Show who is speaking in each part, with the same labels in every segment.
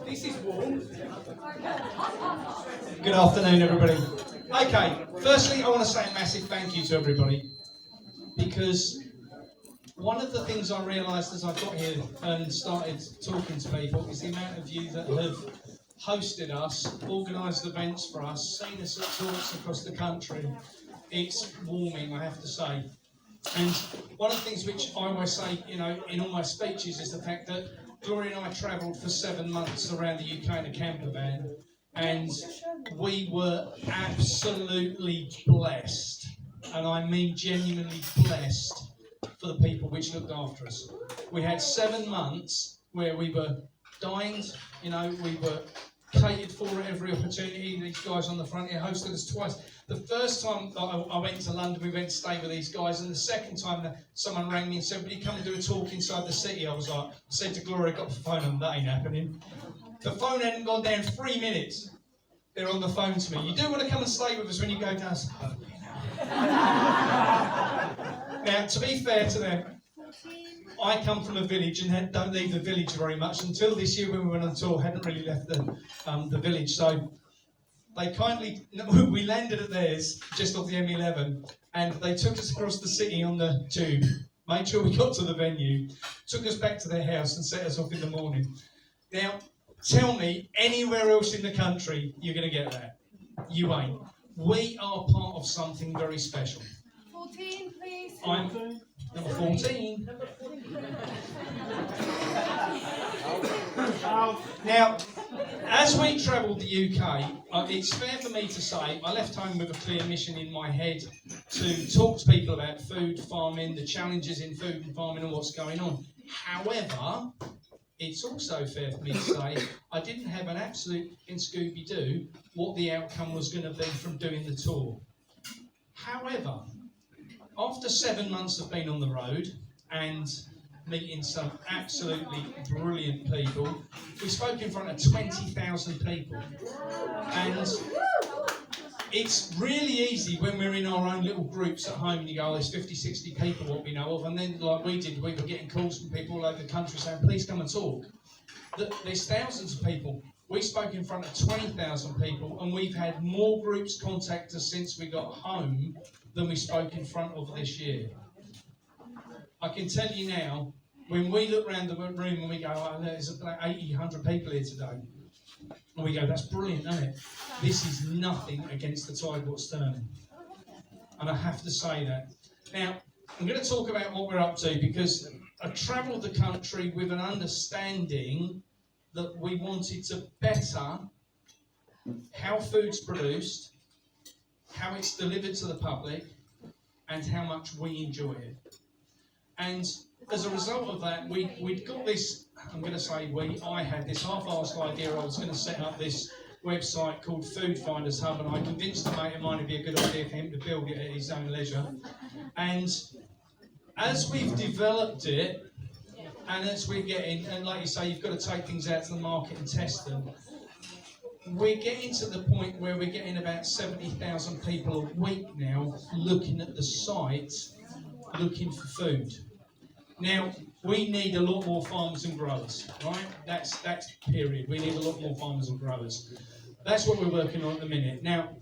Speaker 1: This is warm. Good afternoon, everybody. Okay, firstly, I want to say a massive thank you to everybody, because one of the things I realised as I got here and started talking to people is the amount of you that have hosted us, organised events for us, seen us at talks across the country. It's warming, I have to say. And one of the things which I always say, in all my speeches is the fact that Gloria and I travelled for 7 months around the UK in a camper van, and we were absolutely blessed, and I mean genuinely blessed, for the people which looked after us. We had 7 months where we were dined, we were catered for at every opportunity. These guys on the front here hosted us twice. The first time I went to London, we went to stay with these guys, and the second time someone rang me and said, "Will you come and do a talk inside the city?" I said to Gloria, "I got the phone on, that ain't happening." The phone hadn't gone down 3 minutes. They're on the phone to me. "You do want to come and stay with us when you go down?" Now, to be fair to them, I come from a village and don't leave the village very much. Until this year when we went on tour, hadn't really left the village. So they we landed at theirs, just off the M11, and they took us across the city on the tube, made sure we got to the venue, took us back to their house and set us off in the morning. Now, tell me, anywhere else in the country you're going to get that? You ain't. We are part of something very special.
Speaker 2: 14, please.
Speaker 1: I'm number 14. Now, as we travelled the UK, it's fair for me to say I left home with a clear mission in my head to talk to people about food, farming, the challenges in food and farming and what's going on. However, it's also fair for me to say I didn't have an absolute in Scooby-Doo what the outcome was going to be from doing the tour. However, after 7 months of being on the road and meeting some absolutely brilliant people, we spoke in front of 20,000 people. And it's really easy when we're in our own little groups at home and you go, "Oh, there's 50, 60 people what we know of," and then like we did, we were getting calls from people all over the country saying, "Please come and talk." There's thousands of people. We spoke in front of 20,000 people, and we've had more groups contact us since we got home than we spoke in front of this year. I can tell you now, when we look around the room and we go, "Oh, there's about 80, 100 people here today," and we go, "That's brilliant, isn't it?" This is nothing against the tide what's turning. And I have to say that. Now, I'm going to talk about what we're up to, because I travelled the country with an understanding that we wanted to better how food's produced, how it's delivered to the public, and how much we enjoy it. And as a result of that, we'd got this, I had this half-arsed idea I was going to set up this website called Food Finders Hub, and I convinced a mate of mine it'd be a good idea for him to build it at his own leisure. And as we've developed it, and as we're getting, and like you say, you've got to take things out to the market and test them, we're getting to the point where we're getting about 70,000 people a week now looking at the site, looking for food. Now, we need a lot more farmers and growers, right? That's period. We need a lot more farmers and growers. That's what we're working on at the minute. Now,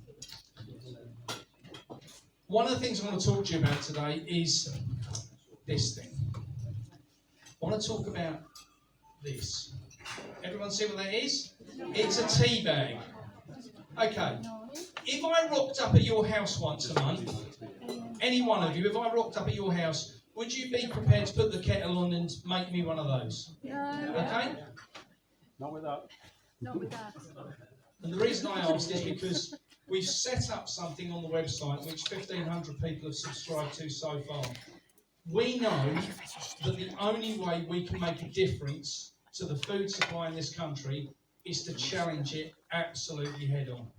Speaker 1: one of the things I want to talk to you about today is this thing. I want to talk about this. Everyone see what that is? It's a tea bag. Okay. If I rocked up at your house once a month, any one of you, if I rocked up at your house, would you be prepared to put the kettle on and make me one of those?
Speaker 2: No.
Speaker 1: Okay?
Speaker 3: Not with that.
Speaker 2: Not with that.
Speaker 1: And the reason I asked is because we've set up something on the website which 1,500 people have subscribed to so far. We know that the only way we can make a difference to the food supply in this country is to challenge it absolutely head on.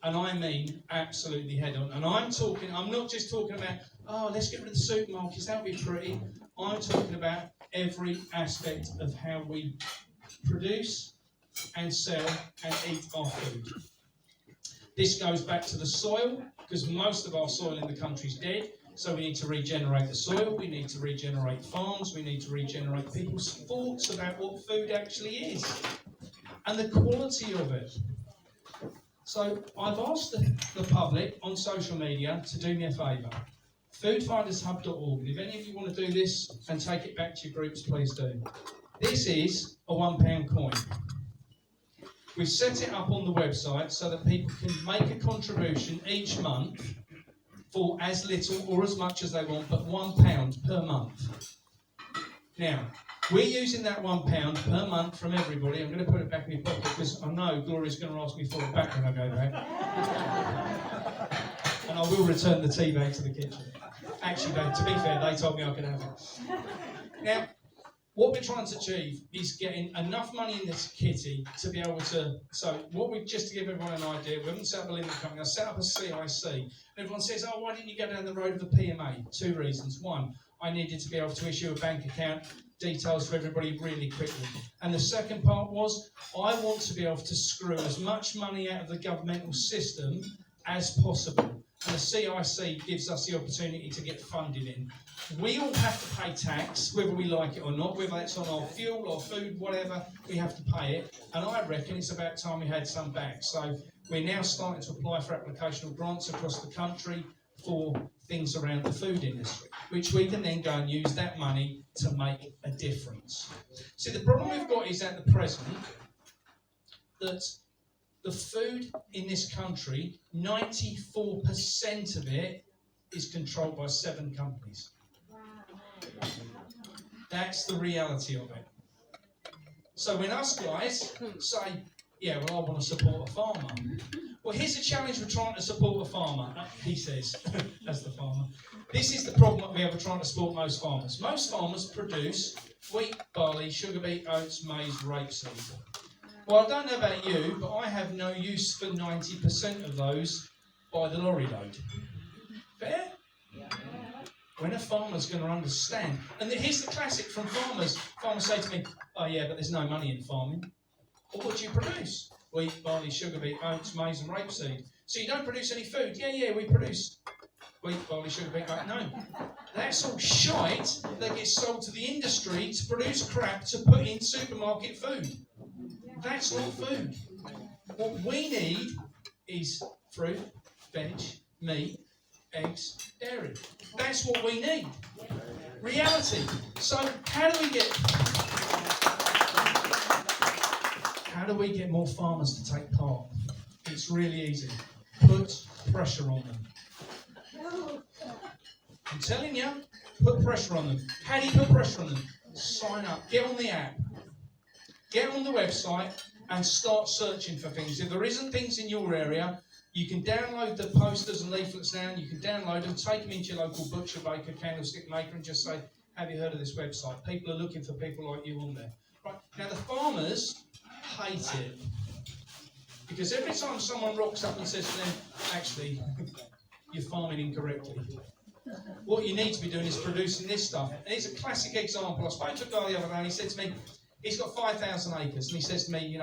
Speaker 1: And I mean absolutely head on. And I'm not just talking about, "Oh, let's get rid of the supermarkets, that would be pretty." I'm talking about every aspect of how we produce and sell and eat our food. This goes back to the soil, because most of our soil in the country is dead. So we need to regenerate the soil, we need to regenerate farms, we need to regenerate people's thoughts about what food actually is. and the quality of it. So I've asked the public on social media to do me a favour. Foodfindershub.org. If any of you want to do this and take it back to your groups, please do. This is a £1 coin. We've set it up on the website so that people can make a contribution each month for as little or as much as they want, but £1 per month. Now, we're using that £1 per month from everybody. I'm going to put it back in my pocket because I know Gloria's going to ask me for it back when I go back. And I will return the tea bag to the kitchen. Actually, to be fair, they told me I could have it. Now, what we're trying to achieve is getting enough money in this kitty to be able to... So, just to give everyone an idea, we haven't set up a limited company. I set up a CIC. And everyone says, oh, why didn't you go down the road of a PMA? 2 reasons. 1, I needed to be able to issue a bank account, details for everybody really quickly. And the second part was, I want to be able to screw as much money out of the governmental system as possible. And the CIC gives us the opportunity to get funding in. We all have to pay tax, whether we like it or not, whether it's on our fuel or food, whatever, we have to pay it. And I reckon it's about time we had some back. So we're now starting to apply for applicational grants across the country for things around the food industry, which we can then go and use that money to make a difference. See, the problem we've got is at the present that the food in this country, 94% of it is controlled by 7 companies. That's the reality of it. So when us guys say, yeah, well, I want to support a farmer. Well, here's a challenge with trying to support a farmer, he says, as the farmer. This is the problem that we have with trying to support most farmers. Most farmers produce wheat, barley, sugar beet, oats, maize, rapeseed. Well, I don't know about you, but I have no use for 90% of those by the lorry load. Fair? When a farmer's going to understand. And here's the classic from farmers. Farmers say to me, oh yeah, but there's no money in farming. Well, what do you produce? Wheat, barley, sugar beet, oats, maize and rapeseed. So you don't produce any food? Yeah, we produce wheat, barley, sugar beet, oats. No. That's all shite that gets sold to the industry to produce crap to put in supermarket food. That's not food. What we need is fruit, veg, meat, eggs, dairy. That's what we need. Reality. So how do we get more farmers to take part? It's really easy. Put pressure on them. I'm telling you, put pressure on them. How do you put pressure on them? Sign up. Get on the app. Get on the website and start searching for things. If there isn't things in your area, you can download the posters and leaflets down. You can download them, take them into your local butcher, baker, candlestick maker, and just say, have you heard of this website? People are looking for people like you on there. Right. Now, the farmers hate it. Because every time someone rocks up and says to them, actually, you're farming incorrectly. What you need to be doing is producing this stuff. And it's a classic example. I spoke to a guy the other day and he said to me, he's got 5,000 acres. And he says to me, he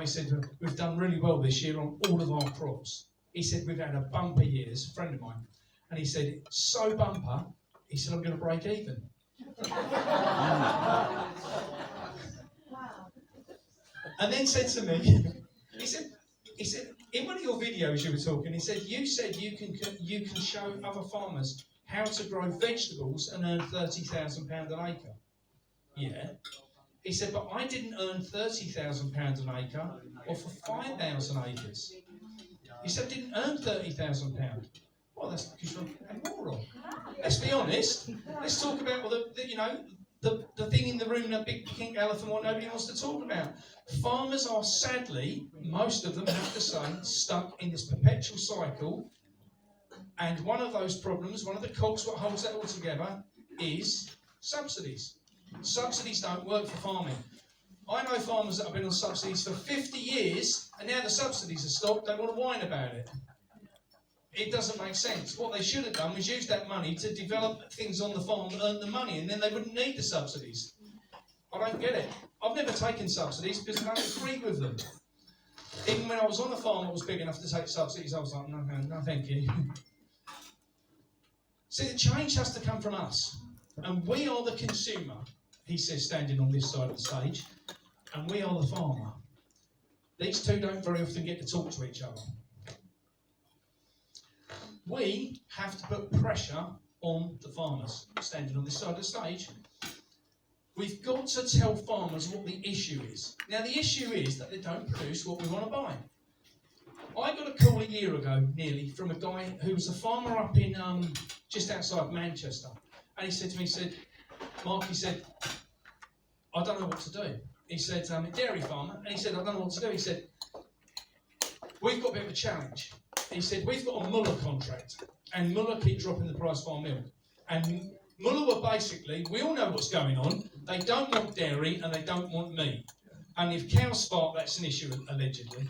Speaker 1: said, we've done really well this year on all of our crops. He said, we've had a bumper year. It's a friend of mine. And he said, so bumper, he said, I'm going to break even. And then said to me, he said, in one of your videos you were talking, he said you can show other farmers how to grow vegetables and earn £30,000 an acre. Yeah. He said, but I didn't earn £30,000 an acre or for 5,000 acres. He said, I didn't earn £30,000. Well, that's because you're a moron. Let's be honest. Let's talk about the thing in the room, that big pink elephant, what nobody wants to talk about. Farmers are sadly, most of them have to say, stuck in this perpetual cycle. And one of those problems, one of the cogs what holds that all together is subsidies. Subsidies don't work for farming. I know farmers that have been on subsidies for 50 years, and now the subsidies are stopped, they want to whine about it. It doesn't make sense. What they should have done was use that money to develop things on the farm and earn the money, and then they wouldn't need the subsidies. I don't get it. I've never taken subsidies because I don't agree with them. Even when I was on a farm that was big enough to take subsidies, I was like, no, thank you. See, the change has to come from us. And we are the consumer, he says, standing on this side of the stage, and we are the farmer. These two don't very often get to talk to each other. We have to put pressure on the farmers standing on this side of the stage. We've got to tell farmers what the issue is. Now, the issue is that they don't produce what we want to buy. I got a call a year ago, nearly, from a guy who was a farmer up in just outside Manchester. And he said to me, he said, Mark, he said, I don't know what to do. He said, I'm a dairy farmer. And he said, I don't know what to do. He said, we've got a bit of a challenge. He said, we've got a Muller contract. And Muller keep dropping the price of our milk. And Muller were basically, we all know what's going on. They don't want dairy and they don't want meat. And if cows fart, that's an issue, allegedly.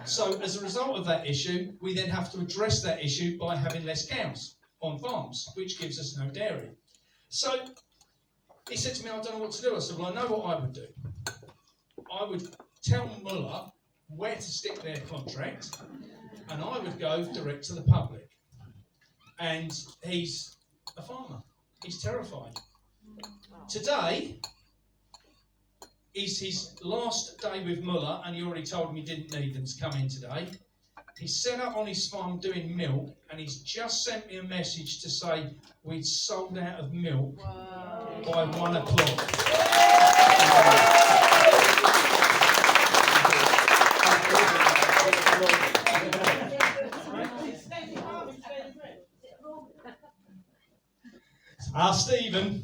Speaker 1: So as a result of that issue, we then have to address that issue by having less cows on farms, which gives us no dairy. So he said to me, I don't know what to do. I said, well, I know what I would do. I would tell Muller where to stick their contract, and I would go direct to the public. And he's a farmer. He's terrified. Today is his last day with Muller, and he already told him he didn't need them to come in today. He's set up on his farm doing milk, and he's just sent me a message to say we'd sold out of milk by 1 o'clock. Stephen.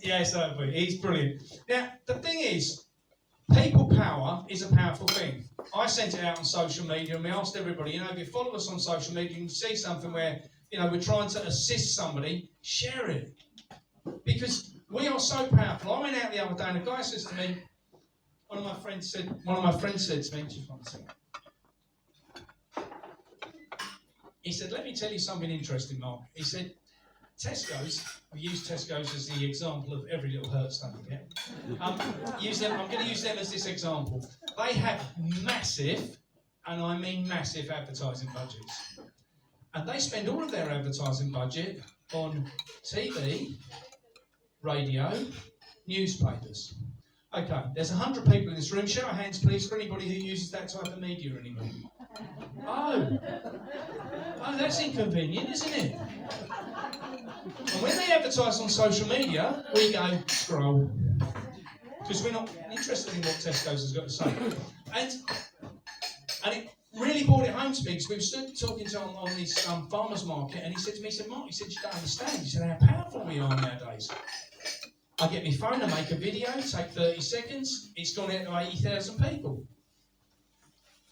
Speaker 1: Yes, he's brilliant. Now, the thing is, people power is a powerful thing. I sent it out on social media and we asked everybody, if you follow us on social media, you can see something where, we're trying to assist somebody, share it. Because we are so powerful. I went out the other day and a guy says to me, one of my friends said to me, just one second. He said, let me tell you something interesting, Mark. He said, Tesco's, we use Tesco's as the example of every little hurt stomach, yeah? I'm going to use them as this example. They have massive, and I mean massive, advertising budgets. And they spend all of their advertising budget on TV, radio, newspapers. Okay, there's 100 people in this room. Show of hands, please, for anybody who uses that type of media anymore. Oh, that's inconvenient, isn't it? And when they advertise on social media, we go, scroll. Because we're not interested in what Tesco's has got to say. And it really brought it home to me, because we were stood talking to him on this farmer's market, and he said to me, Mark, you don't understand. He said, how powerful we are nowadays. I get my phone, I make a video, take 30 seconds, it's gone out to 80,000 people.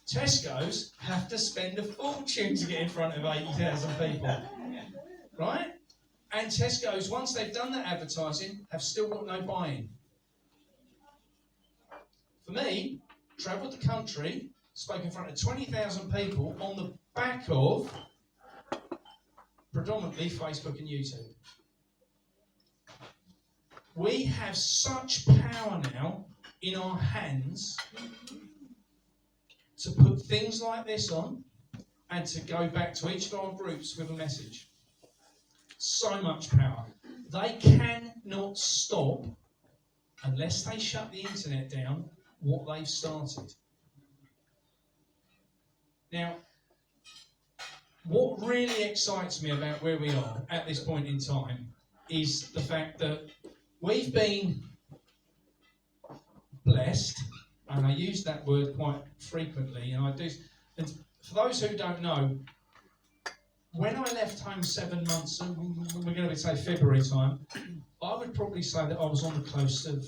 Speaker 1: Tesco's have to spend a fortune to get in front of 80,000 people. Right? And Tesco's, once they've done that advertising, have still got no buy-in. For me, travelled the country, spoke in front of 20,000 people on the back of predominantly Facebook and YouTube. We have such power now in our hands to put things like this on and to go back to each of our groups with a message. So much power. They cannot stop, unless they shut the internet down, what they've started. Now, what really excites me about where we are at this point in time is the fact that we've been blessed, and I use that word quite frequently, and for those who don't know, when I left home 7 months, we're going to say February time, I would probably say that I was on the coast of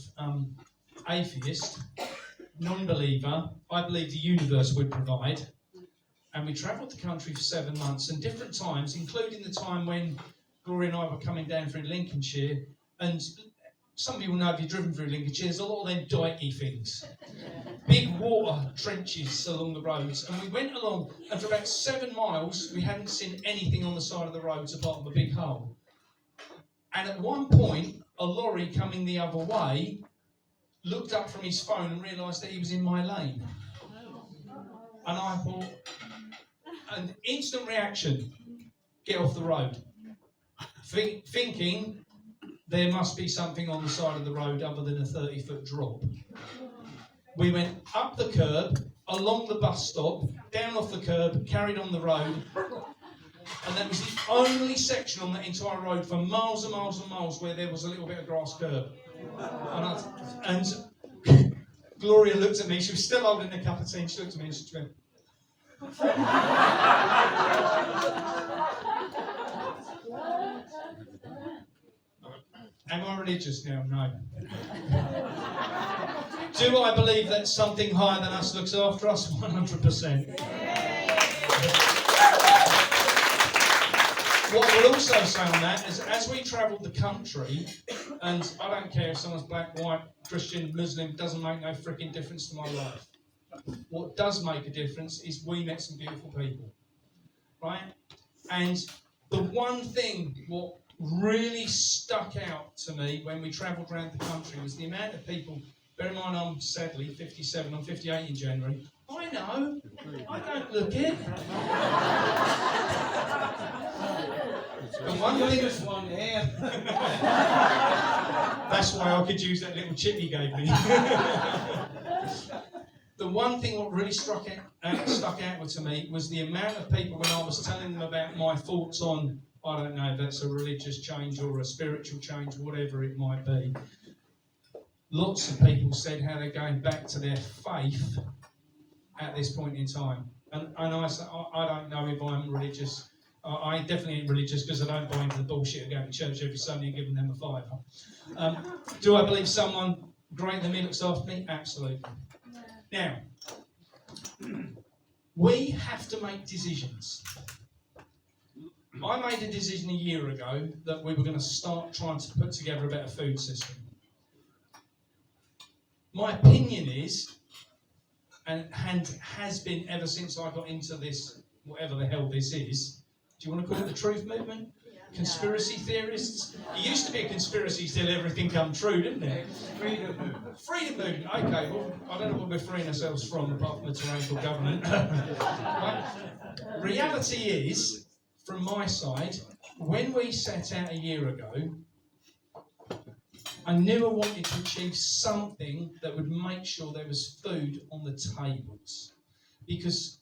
Speaker 1: atheist, non-believer. I believe the universe would provide. And we travelled the country for 7 months, and different times, including the time when Gloria and I were coming down through Lincolnshire, and some people know if you've driven through Lincolnshire, there's a lot of them dikey things. Big water trenches along the roads, and we went along, and for about 7 miles we hadn't seen anything on the side of the roads apart from a big hole. And at one point, a lorry coming the other way looked up from his phone and realised that he was in my lane. And I thought, an instant reaction, get off the road. Thinking there must be something on the side of the road other than a 30-foot drop. We went up the curb, along the bus stop, down off the curb, carried on the road, and that was the only section on that entire road for miles and miles and miles where there was a little bit of grass curb. And Gloria looked at me, she was still holding a cup of tea, and she looked at me and she went, am I religious now? No. Do I believe that something higher than us looks after us? 100%. What I will also say on that is, as we travelled the country, and I don't care if someone's black, white, Christian, Muslim, doesn't make no freaking difference to my life. What does make a difference is we met some beautiful people, right? And the one thing what really stuck out to me when we travelled around the country was the amount of people. Bear in mind, I'm sadly 57, I'm 58 in January. I know, I don't look it. The one thing that's one here. That's why I could use that little chip he gave me. The one thing that really stuck out to me was the amount of people when I was telling them about my thoughts on, I don't know if that's a religious change or a spiritual change, whatever it might be. Lots of people said how they're going back to their faith at this point in time. And I said, I don't know if I'm religious. I definitely ain't religious because I don't buy into the bullshit of going to church every Sunday and giving them a fiver. Do I believe someone greater than me looks after me? Absolutely. Now, we have to make decisions. I made a decision a year ago that we were going to start trying to put together a better food system. My opinion is, and has been ever since I got into this, whatever the hell this is, do you want to call it the truth movement? Conspiracy theorists? It used to be a conspiracy till everything come true, didn't it?
Speaker 3: Freedom movement.
Speaker 1: Freedom movement, okay, well, I don't know what we're freeing ourselves from apart from the tyrannical government. Right? Reality is, from my side, when we set out a year ago, I knew I wanted to achieve something that would make sure there was food on the tables. Because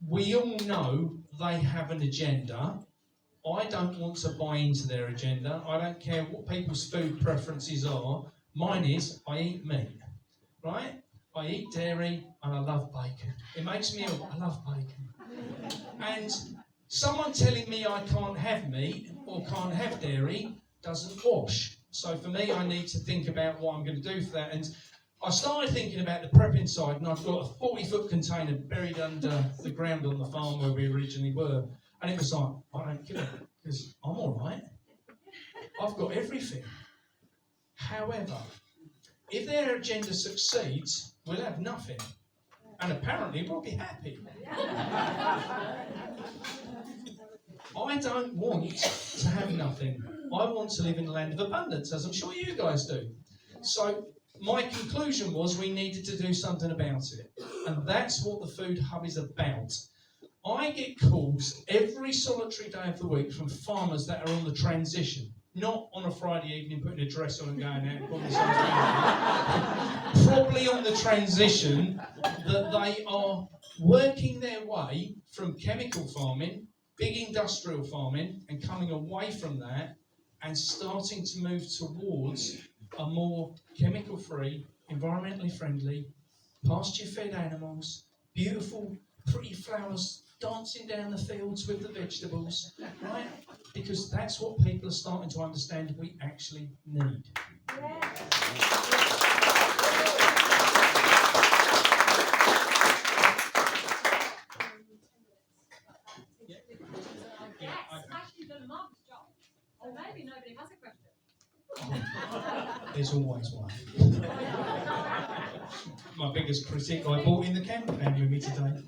Speaker 1: we all know they have an agenda. I don't want to buy into their agenda. I don't care what people's food preferences are. Mine is, I eat meat, right? I eat dairy and I love bacon. It makes me ill, I love bacon. And someone telling me I can't have meat or can't have dairy doesn't wash. So for me, I need to think about what I'm going to do for that. And I started thinking about the prepping side, and I've got a 40-foot container buried under the ground on the farm where we originally were. And it was like, I don't give a because I'm all right. I've got everything. However, if their agenda succeeds, we'll have nothing. And apparently we'll be happy. I don't want to have nothing. I want to live in a land of abundance, as I'm sure you guys do. So my conclusion was we needed to do something about it. And that's what the Food Hub is about. I get calls every solitary day of the week from farmers that are on the transition. Not on a Friday evening putting a dress on and going out and calling something. Probably on the transition that they are working their way from chemical farming, big industrial farming, and coming away from that and starting to move towards a more chemical-free, environmentally friendly, pasture-fed animals, beautiful, pretty flowers dancing down the fields with the vegetables, right? Because that's what people are starting to understand we actually need.
Speaker 2: Actually done a marvellous job. Or maybe nobody has a question.
Speaker 1: There's always one. My biggest critic I bought in the camper van with me today.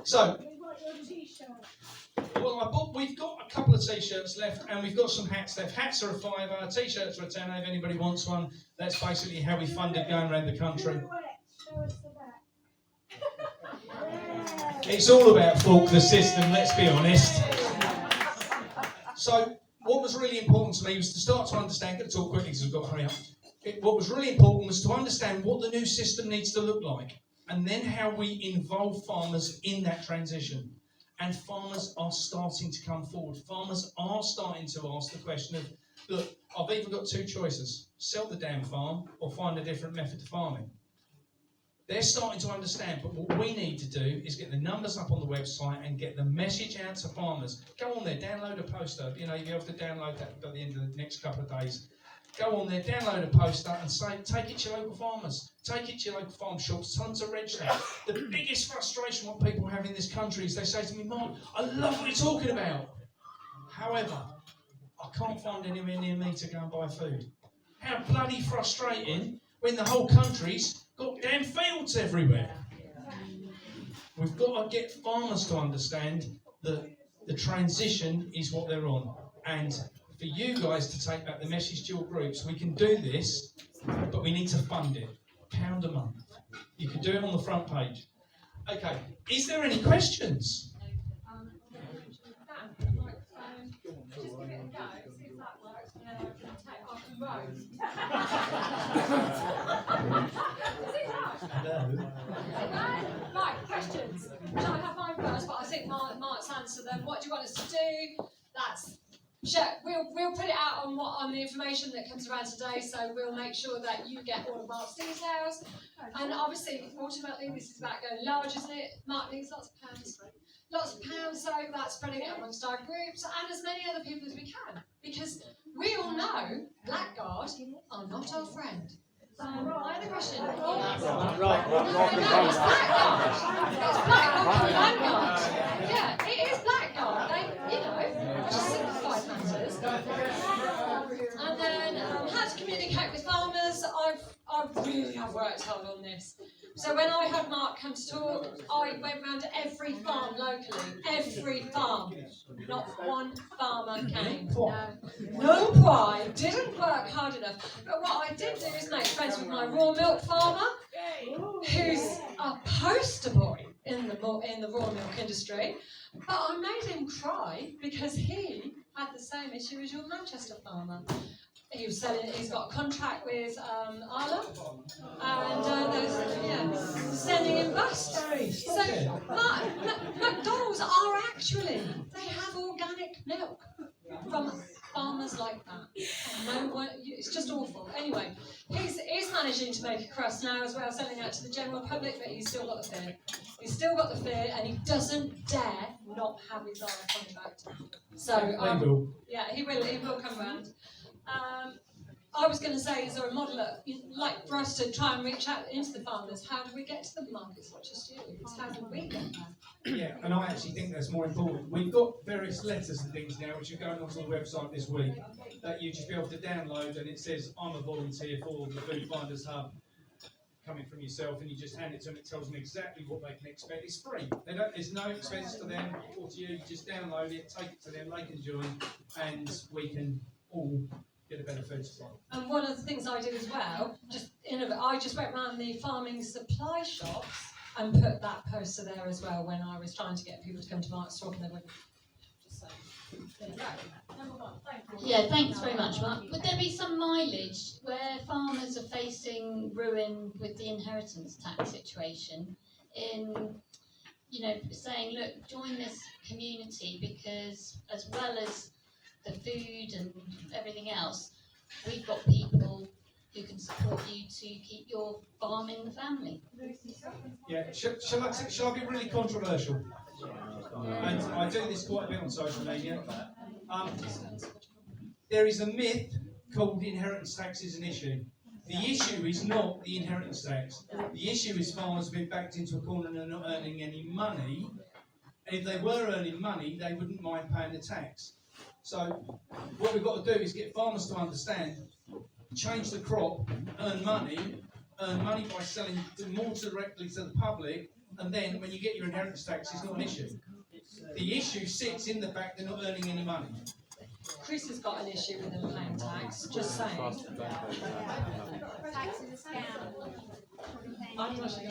Speaker 1: So, well, we've got a couple of t-shirts left and we've got some hats left. Hats are a £5, t-shirts are a £10 if anybody wants one. That's basically how we funded going around the country. It's all about fork the system, let's be honest. So, what was really important to me was to start to understand, I'm going to talk quickly because we've got to hurry up. what was really important was to understand what the new system needs to look like, and then how we involve farmers in that transition. And farmers are starting to come forward. Farmers are starting to ask the question of, look, I've either got two choices: sell the damn farm or find a different method of farming. They're starting to understand, but what we need to do is get the numbers up on the website and get the message out to farmers. Go on there, download a poster. You know, you'll be able to download that by the end of the next couple of days. Go on there, download a poster and say, take it to your local farmers. Take it to your local farm shops, tons of register. The biggest frustration what people have in this country is they say to me, Mark, I love what you're talking about. However, I can't find anywhere near me to go and buy food. How bloody frustrating when the whole country's got damn fields everywhere. We've got to get farmers to understand that the transition is what they're on. And for you guys to take back the message to your groups, we can do this, but we need to fund it. £1 a month. You can do it on the front page. Okay, is there any questions?
Speaker 2: Just give it a go, see if that works, and then I can row. Right, questions. Shall I have mine first? But I think Mark's answered them. What do you want us to do? We'll put it out on the information that comes around today, so we'll make sure that you get all of Mark's details. And obviously, ultimately, this is about going large, isn't it? Mark needs lots of pounds. Lots of pounds, so that's spreading it amongst our groups and as many other people as we can. Because we all know blackguard are not our friend. My other question. It's blackguard. Yeah, it is blackguard. They, just simplified matters. And then how to communicate with farmers. I really have worked hard on this. So when I had Mark come to talk, I went round to every farm locally. Every farm. Not one farmer came. No why. Didn't work hard enough. But what I did do is make friends with my raw milk farmer, who's a poster boy in the raw milk industry. But I made him cry because he had the same issue as your Manchester farmer. He's got a contract with Arla, and they're sending him bust. So McDonald's are actually, they have organic milk from farmers like that. And no one, it's just awful. Anyway, he's managing to make a crust now as well, selling out to the general public, but he's still got the fear. He's still got the fear, and he doesn't dare not have his Arla contract. So yeah, he will come around. I was going to say, is there a model like for us to try and reach out into the farmers? How do we get to the markets? Not just you. It's how do we get there?
Speaker 1: Yeah, and I actually think that's more important. We've got various letters and things now which are going onto the website this week that you just be able to download, and it says, I'm a volunteer for the Food Finders Hub, coming from yourself, and you just hand it to them. It tells them exactly what they can expect. It's free. There's no expense to them or to you. You just download it, take it to them, they can join, and we can all get a better food supply.
Speaker 2: And one of the things I did as well, I just went around the farming supply shops and put that poster there as well when I was trying to get people to come to Mark's talk, and they wouldn't. Just saying. There you go. Number one. Thank you.
Speaker 4: Yeah, thanks very much, Mark. Would there be some mileage where farmers are facing ruin with the inheritance tax situation in, saying, look, join this community because as well as the food and everything else, we've got people who can support you to keep your farm in the family.
Speaker 1: Yeah, shall I be really controversial? And I do this quite a bit on social media. There is a myth called inheritance tax is an issue. The issue is not the inheritance tax. The issue is farmers being backed into a corner and not earning any money. And if they were earning money, they wouldn't mind paying the tax. So what we've got to do is get farmers to understand, change the crop, earn money by selling more directly to the public, and then when you get your inheritance tax, it's not an issue. The issue sits in the fact they're not earning any money.
Speaker 2: Chris has got an issue with them paying tax, just saying.
Speaker 5: Tax is a scam.
Speaker 2: I'm not sure.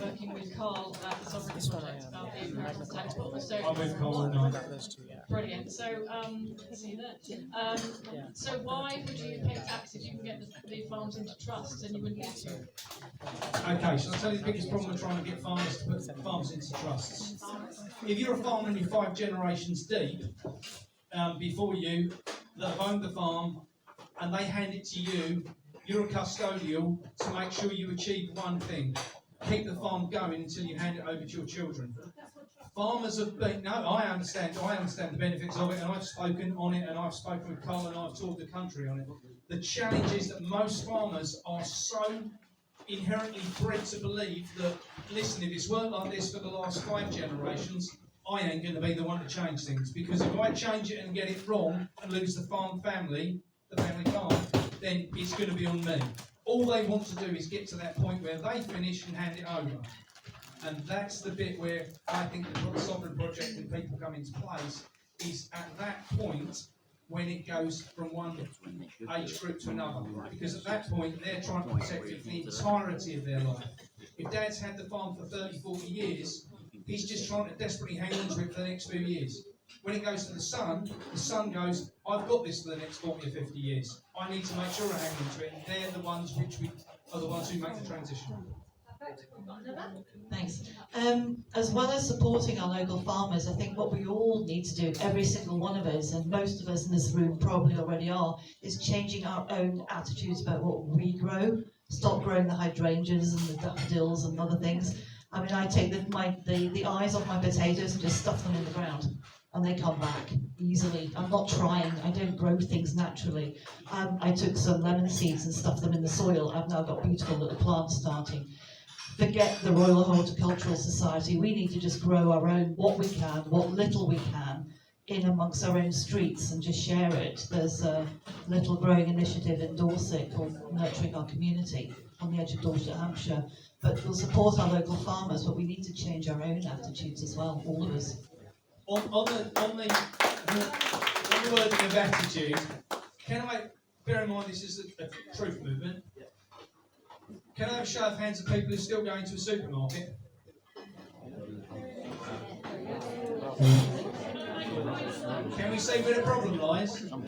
Speaker 2: working with Carl at the Sovereignty Project about the inheritance tax, but also
Speaker 1: I'm with Carl and
Speaker 2: brilliant. So, see that. So why would you pay tax if you can get the farms into trusts and you wouldn't need to?
Speaker 1: Okay, so I'll tell you the biggest problem with trying to get farmers to put farms into trusts. If you're a farmer and you're 5 generations deep before you that have owned the farm and they hand it to you, you're a custodial to make sure you achieve one thing: keep the farm going until you hand it over to your children. Farmers have been, no, I understand the benefits of it, and I've spoken on it, and I've spoken with Carl, and I've toured the country on it. The challenge is that most farmers are so inherently bred to believe that, listen, if it's worked like this for the last 5 generations, I ain't going to be the one to change things, because if I change it and get it wrong and lose the family farm, then it's going to be on me. All they want to do is get to that point where they finish and hand it over. And that's the bit where I think the Sovereign Project and people come into place, is at that point when it goes from one age group to another. Because at that point, they're trying to protect it for the entirety of their life. If Dad's had the farm for 30, 40 years, he's just trying to desperately hang on to it for the next few years. When it goes to the son goes, I've got this for the next 40 or 50 years. I need to make sure I hang on to it. And they're the ones who make the transition.
Speaker 5: Thanks. As well as supporting our local farmers, I think what we all need to do, every single one of us, and most of us in this room probably already are, is changing our own attitudes about what we grow. Stop growing the hydrangeas and the daffodils and other things. I mean, I take the eyes off my potatoes and just stuff them in the ground, and they come back easily. I'm not trying. I don't grow things naturally. I took some lemon seeds and stuffed them in the soil. I've now got beautiful little plants starting. Forget the Royal Horticultural Society. We need to just grow our own, what we can, what little we can, in amongst our own streets and just share it. There's a little growing initiative in Dorset called Nurturing Our Community on the edge of Dorset, Hampshire. But we'll support our local farmers, but we need to change our own attitudes as well, all of us.
Speaker 1: On the wording of attitude, can I bear in mind this is a truth movement? Can I have a show of hands of people who are still going to a supermarket? Can we see where the problem lies? Now,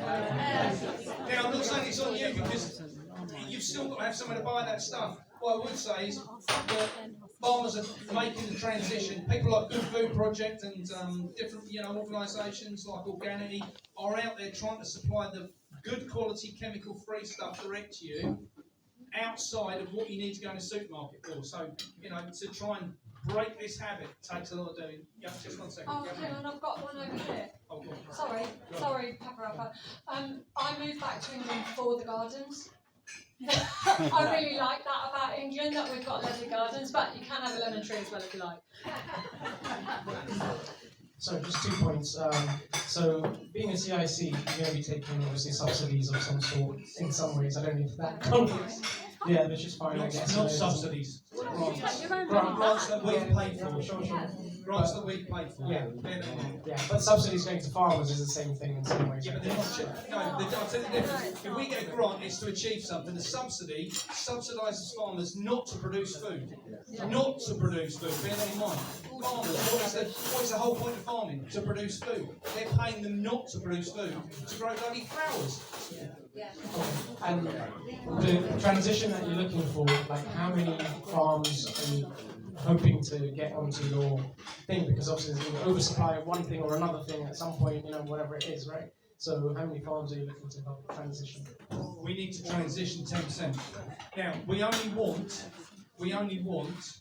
Speaker 1: I'm not saying it's on you because you've still got to have somewhere to buy that stuff. What I would say is that farmers are making the transition. People like Good Food Project and different organisations like Organity are out there trying to supply the good quality chemical-free stuff direct to you, outside of what you need to go in a supermarket for. So, to try and break this habit takes a lot of doing. Yeah, just 1 second.
Speaker 2: Oh, hang on, I've got one over here.
Speaker 1: Oh, go on.
Speaker 2: Sorry, Pepper. I moved back to England for the gardens. I really like that about England, that we've got lovely gardens, but you can have a lemon tree as well if you like.
Speaker 6: So just 2 points. So being a CIC, you're going to be taking obviously subsidies of some sort in some ways. I don't know if that counts. Yeah, which is fine, I guess.
Speaker 1: Not subsidies. Grants that we've paid for.
Speaker 6: Sure.
Speaker 1: Grants that we've paid for.
Speaker 6: Yeah. But subsidies going to farmers is the same thing in some ways.
Speaker 1: Yeah, but they're not. No, I'll tell you the difference. If we get a grant, it's to achieve something. The subsidy subsidises farmers not to produce food. Not to produce food. Bear that in mind. Farmers, what is the whole point of farming? To produce food. They're paying them not to produce food, to grow bloody flowers.
Speaker 6: And the transition that you're looking for, like how many farms are you hoping to get onto your thing? Because obviously there's an oversupply of one thing or another thing at some point, whatever it is, right? So how many farms are you looking to help transition?
Speaker 1: We need to transition 10%. Now, we only want,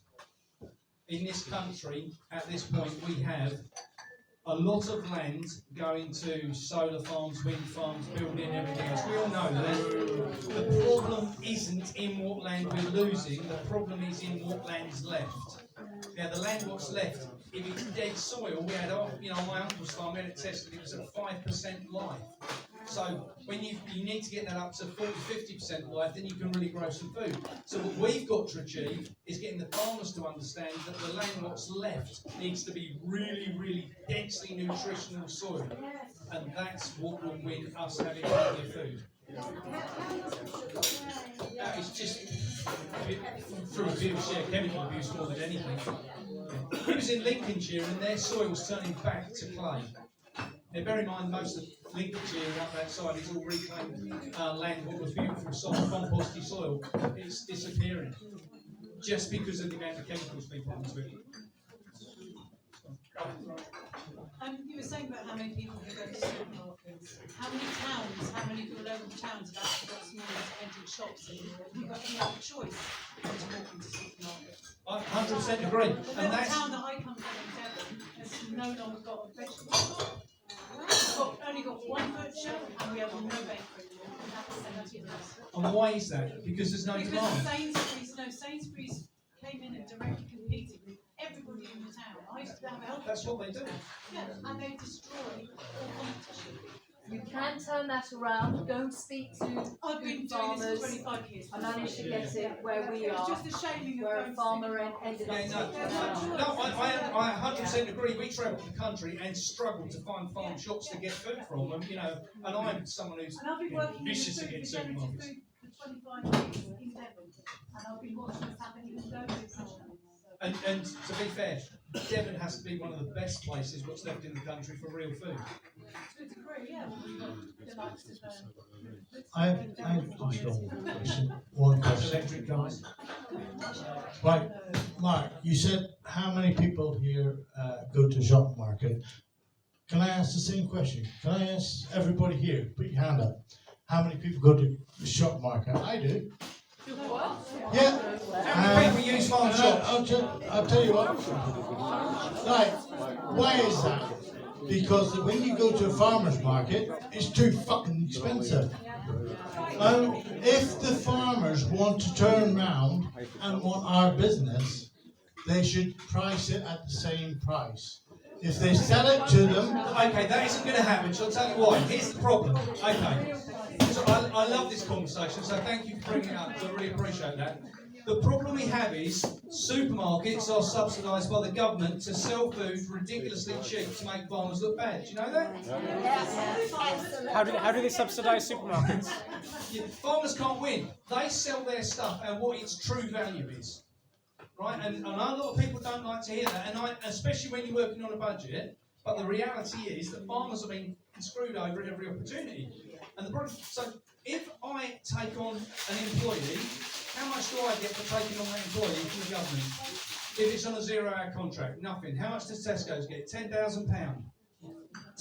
Speaker 1: in this country, at this point, we have a lot of land going to solar farms, wind farms, building, everything else. We all know that the problem isn't in what land we're losing, the problem is in what land's left. Now, the land what's left, if it's dead soil, we had, my uncle's farm, we had it tested, it was at 5% life. So when you need to get that up to 40-50% life, then you can really grow some food. So what we've got to achieve is getting the farmers to understand that the land what's left needs to be really, really densely nutritional soil. And that's what will win us having healthier food. It's just through abuse, yeah, chemical abuse more than anything. He was in Lincolnshire and their soil's turning back to clay. Now, bear in mind, most of Lincolnshire and up that side is all reclaimed land. What was beautiful, soft, composty soil, it's disappearing just because of the amount of chemicals people put into it.
Speaker 7: You were saying about how many people who go to supermarkets. How many of your local towns have actually got small independent shops in? Have you got any other choice than to walk into supermarkets?
Speaker 1: I 100% agree.
Speaker 7: The
Speaker 1: And
Speaker 7: little
Speaker 1: that's
Speaker 7: town that I come from in Devon has no longer got a vegetable shop. We've only got one food shop and we have no bakery. And that's 70 years.
Speaker 1: and why is that? Because there's no demand.
Speaker 7: Because Sainsbury's came in and directly competed with everybody in the town. I used to have a health
Speaker 1: That's what they do.
Speaker 7: yeah, and they destroy all competition.
Speaker 8: You can turn that around. Go and speak to
Speaker 7: I've been doing
Speaker 8: farmers.
Speaker 7: this for 25 years.
Speaker 8: I managed to get it where we
Speaker 7: It was
Speaker 8: are,
Speaker 7: just a shaming of
Speaker 8: where a
Speaker 7: going to
Speaker 8: farmer
Speaker 7: supermarkets.
Speaker 8: ended up
Speaker 1: Yeah, no,
Speaker 8: taking it out.
Speaker 1: I 100% agree. We travel the country and struggle to find farm shops to get food from, and you know, and I'm someone who's
Speaker 7: And I've been working in the
Speaker 1: vicious
Speaker 7: food
Speaker 1: against
Speaker 7: regenerative
Speaker 1: supermarkets.
Speaker 7: food for 25 years in Devon, and I've been watching this happen even though it's not.
Speaker 1: And to be fair, Devon has to be one of the best places what's left in the country for real food.
Speaker 7: To a degree, yeah. The likes of,
Speaker 9: I've just one question.
Speaker 1: Electric cars.
Speaker 9: Right, Mark, you said how many people here go to shop market? Can I ask the same question? Can I ask everybody here, put your hand up, how many people go to the shop market? I do. Yeah.
Speaker 1: How many people use farm
Speaker 9: And
Speaker 1: shops?
Speaker 9: I'll tell you what. Right, why is that? Because when you go to a farmer's market, it's too fucking expensive. If the farmers want to turn round and want our business, they should price it at the same price. If they sell it to them,
Speaker 1: Okay, that isn't going to happen, so I'll tell you why. Here's the problem. Okay, so I love this conversation, so thank you for bringing it up, I really appreciate that. The problem we have is supermarkets are subsidised by the government to sell food ridiculously cheap to make farmers look bad. Do you know that?
Speaker 6: How do they subsidise supermarkets?
Speaker 1: Farmers can't win. They sell their stuff at what its true value is. Right? And a lot of people don't like to hear that, and especially when you're working on a budget, but the reality is that farmers are being screwed over at every opportunity. And the problem, so if I take on an employee, how much do I get for taking on that employee from the government? If it's on a 0-hour contract, nothing. How much does Tesco's get? £10,000.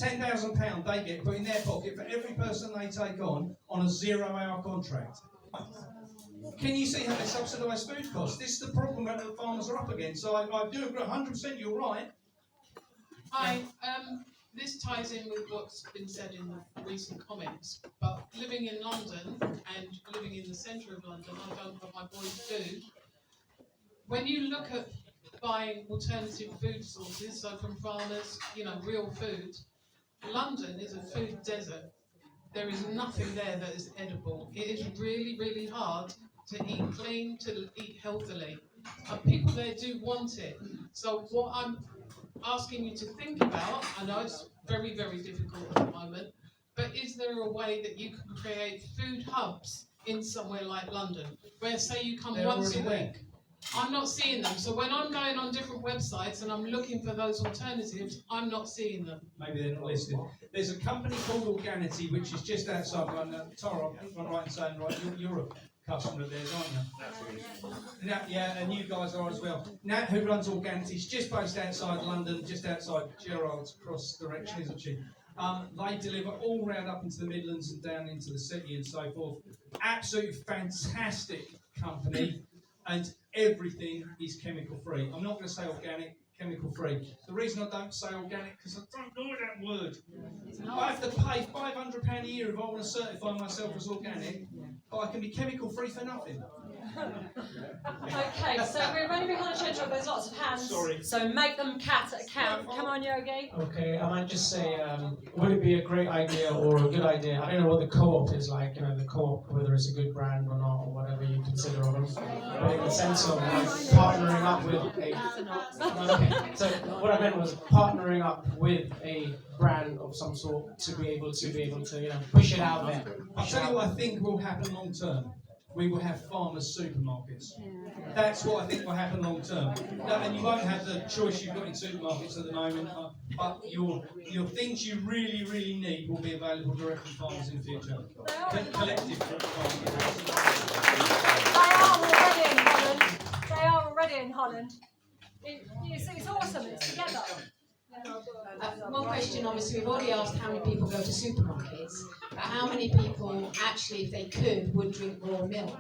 Speaker 1: £10,000 they get put in their pocket for every person they take on a 0-hour contract. Can you see how they subsidise food costs? This is the problem that the farmers are up against. So I do agree 100%, you're right.
Speaker 10: This ties in with what's been said in the recent comments, but living in London and living in the centre of London, I don't what my boys do. When you look at buying alternative food sources, so from farmers, real food, London is a food desert. There is nothing there that is edible. It is really, really hard to eat clean, to eat healthily. And people there do want it. So what I'm asking you to think about, I know it's very, very difficult at the moment, but is there a way that you can create food hubs in somewhere like London, where say you come
Speaker 1: They're
Speaker 10: once a
Speaker 1: already there.
Speaker 10: week? I'm not seeing them. So when I'm going on different websites and I'm looking for those alternatives, I'm not seeing them.
Speaker 1: Maybe they're not listed. There's a company called Organity, which is just outside London. Tara, I'm right in saying, right, you're a customer of theirs, aren't you? Yeah, and you guys are as well. Nat, who runs Organity, she's just based outside London, just outside Gerrard's cross direction, isn't she? They deliver all round up into the Midlands and down into the city and so forth. Absolutely fantastic company, and everything is chemical free. I'm not going to say organic, chemical free. The reason I don't say organic because I don't know that word. I have to pay £500 a year if I want to certify myself as organic, but I can be chemical free for nothing.
Speaker 2: Okay, so we're running behind schedule. There's lots of hands.
Speaker 1: Sorry.
Speaker 2: So make them count. Come on, Yogi.
Speaker 6: Okay, I might just say, would it be a great idea or a good idea? I don't know what the co-op is like, the co-op, whether it's a good brand or not, or whatever you consider of them. But in the sense of like, partnering up with okay. So what I meant was partnering up with a brand of some sort to be able to push it out there.
Speaker 1: I'll tell you what I think will happen long term. We will have farmers' supermarkets. That's what I think will happen long term. No, and you won't have the choice you've got in supermarkets at the moment, but your things you really, really need will be available direct from farmers in the future. Collective farmers.
Speaker 2: They are already in Holland. It's awesome. It's together.
Speaker 11: One question, obviously, we've already asked how many people go to supermarkets, but how many people actually, if they could, would drink raw milk?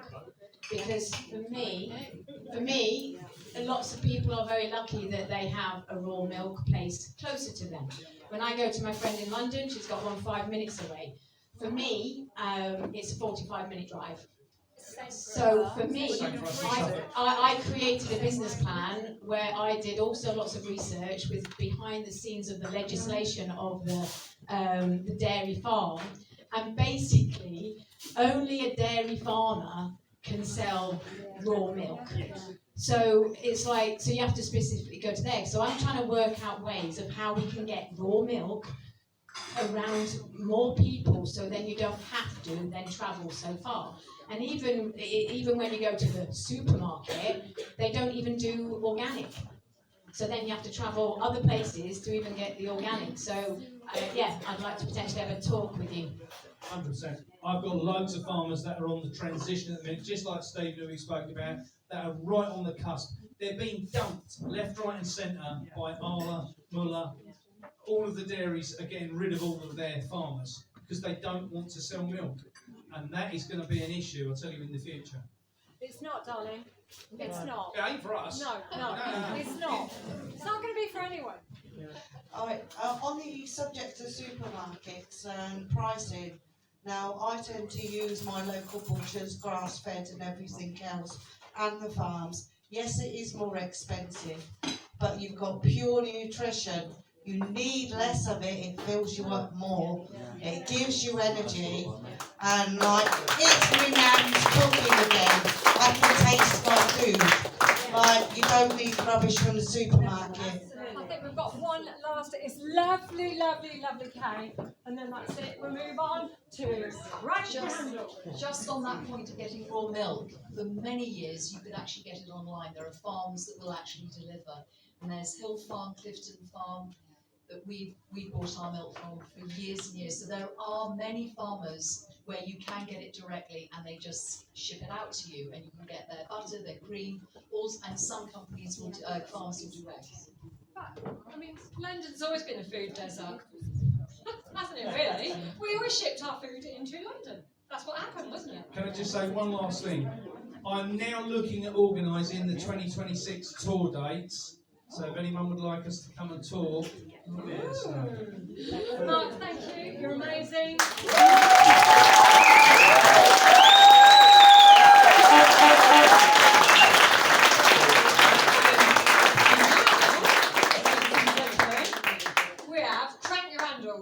Speaker 11: Because for me, lots of people are very lucky that they have a raw milk place closer to them. When I go to my friend in London, she's got one 5 minutes away. For me, it's a 45-minute drive. So for me, I created a business plan where I did also lots of research with behind the scenes of the legislation of the dairy farm, and basically only a dairy farmer can sell raw milk. So it's like, so you have to specifically go to there. So I'm trying to work out ways of how we can get raw milk around more people, so then you don't have to then travel so far. And even when you go to the supermarket, they don't even do organic. So then you have to travel other places to even get the organic. So yeah, I'd like to potentially have a talk with you.
Speaker 1: 100%. I've got loads of farmers that are on the transition at the minute, just like Steve, who we spoke about, that are right on the cusp. They're being dumped left, right and centre by Arla, Muller. All of the dairies are getting rid of all of their farmers because they don't want to sell milk. And that is going to be an issue, I'll tell you, in the future.
Speaker 2: It's not, darling. It's not.
Speaker 1: It ain't for us.
Speaker 2: No, it's not. It's not going to be for anyone.
Speaker 12: On the subject of supermarkets and pricing, now I tend to use my local butchers, grass-fed and everything else, and the farms. Yes, it is more expensive, but you've got pure nutrition. You need less of it, it fills you up more, it gives you energy, and like, it's renowned cooking again. I can taste my food. Like, you don't need rubbish from the supermarket.
Speaker 2: I think we've got one last, it's lovely, lovely, lovely cake, and then that's it. We'll move on to
Speaker 13: Just on that point of getting raw milk, for many years you could actually get it online. There are farms that will actually deliver, and there's Hill Farm, Clifton Farm, that we bought our milk from for years and years. So there are many farmers where you can get it directly and they just ship it out to you, and you can get their butter, their cream, and some companies will farms will do eggs.
Speaker 2: I mean, London's always been a food desert, hasn't it, really? We always shipped our food into London. That's what happened, wasn't it?
Speaker 1: Can I just say one last thing? I'm now looking at organising the 2026 tour dates. So if anyone would like us to come and talk, let us know.
Speaker 2: Mark, thank you. You're amazing.